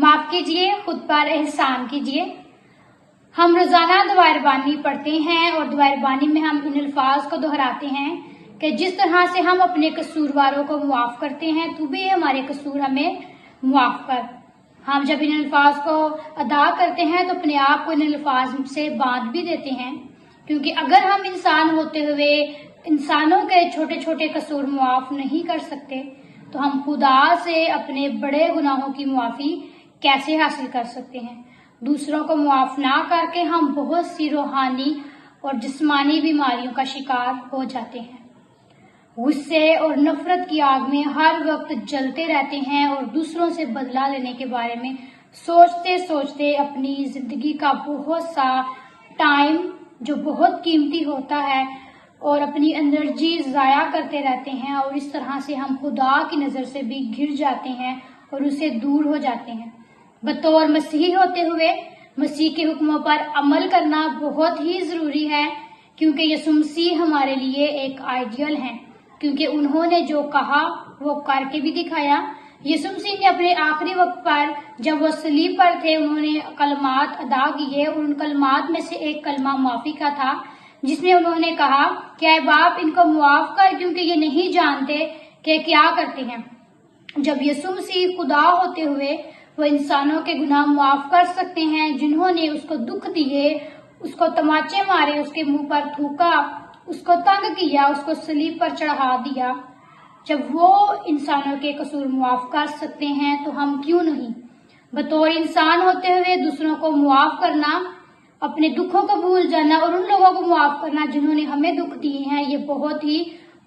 माफ कीजिए, खुद पर एहसान कीजिए। हम रोजाना दुआए रब्बानी पढ़ते हैं और दुआए रब्बानी में हम इन अल्फाज को दोहराते हैं कि जिस तरह से हम अपने कसूरवारों को मुआफ करते हैं तू भी हमारे कसूर हमें मुआफ कर। हम जब इन अल्फाज को अदा करते हैं तो अपने आप को इन अल्फाज से बांध भी देते हैं, क्योंकि अगर हम इंसान होते हुए इंसानों के छोटे छोटे कसूर मुआफ नहीं कर सकते तो हम खुदा से अपने बड़े गुनाहों की मुआफी कैसे हासिल कर सकते हैं। दूसरों को मुआफ ना करके हम बहुत सी रूहानी और जिस्मानी बीमारियों का शिकार हो जाते हैं। गुस्से और नफरत की आग में हर वक्त जलते रहते हैं और दूसरों से बदला लेने के बारे में सोचते सोचते अपनी जिंदगी का बहुत सा टाइम जो बहुत कीमती होता है और अपनी एनर्जी जाया करते रहते हैं, और इस तरह से हम खुदा की नजर से भी घिर जाते हैं और उससे दूर हो जाते हैं। बतौर मसीही होते हुए मसीह के हुक्मों पर अमल करना बहुत ही जरूरी है, क्योंकि यीशु मसीह हमारे लिए एक आइडियल हैं, क्योंकि उन्होंने जो कहा वो करके भी दिखाया। यीशु मसीह ने अपने आखिरी वक्त पर जब वो सलीब पर थे उन्होंने कलमात अदा किए, और उन कलमात में से एक कलमा माफी का था जिसमें उन्होंने कहा कि ऐ बाप इनको मुआफ कर, क्योंकि ये नहीं जानते कि क्या करते हैं। जब यीशु मसीह खुदा होते हुए वो इंसानों के गुनाह मुआफ कर सकते हैं जिन्होंने उसको दुख दिए, उसको तमाचे मारे, उसके मुंह पर थूका, उसको तंग किया, उसको सलीब पर चढ़ा दिया, जब वो इंसानों के कसूर मुआफ कर सकते हैं तो हम क्यों नहीं। बतौर इंसान होते हुए दूसरों को मुआफ करना, अपने दुखों को भूल जाना और उन लोगों को मुआफ करना जिन्होंने हमें दुख दिए हैं, ये बहुत ही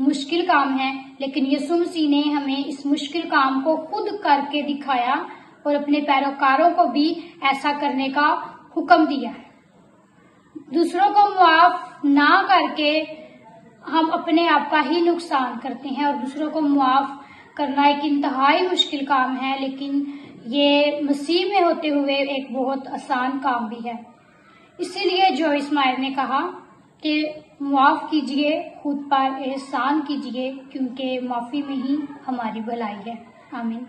मुश्किल काम है, लेकिन यीशु मसीह ने हमें इस मुश्किल काम को खुद करके दिखाया और अपने पैरोकारों को भी ऐसा करने का हुक्म दिया है। दूसरों को मुआफ ना करके हम अपने आप का ही नुकसान करते हैं, और दूसरों को मुआफ करना एक इंतहाई मुश्किल काम है, लेकिन ये मसीह में होते हुए एक बहुत आसान काम भी है। इसीलिए जॉइस मायर ने कहा कि मुआफ कीजिए, खुद पर एहसान कीजिए, क्योंकि माफी में ही हमारी भलाई है। आमीन।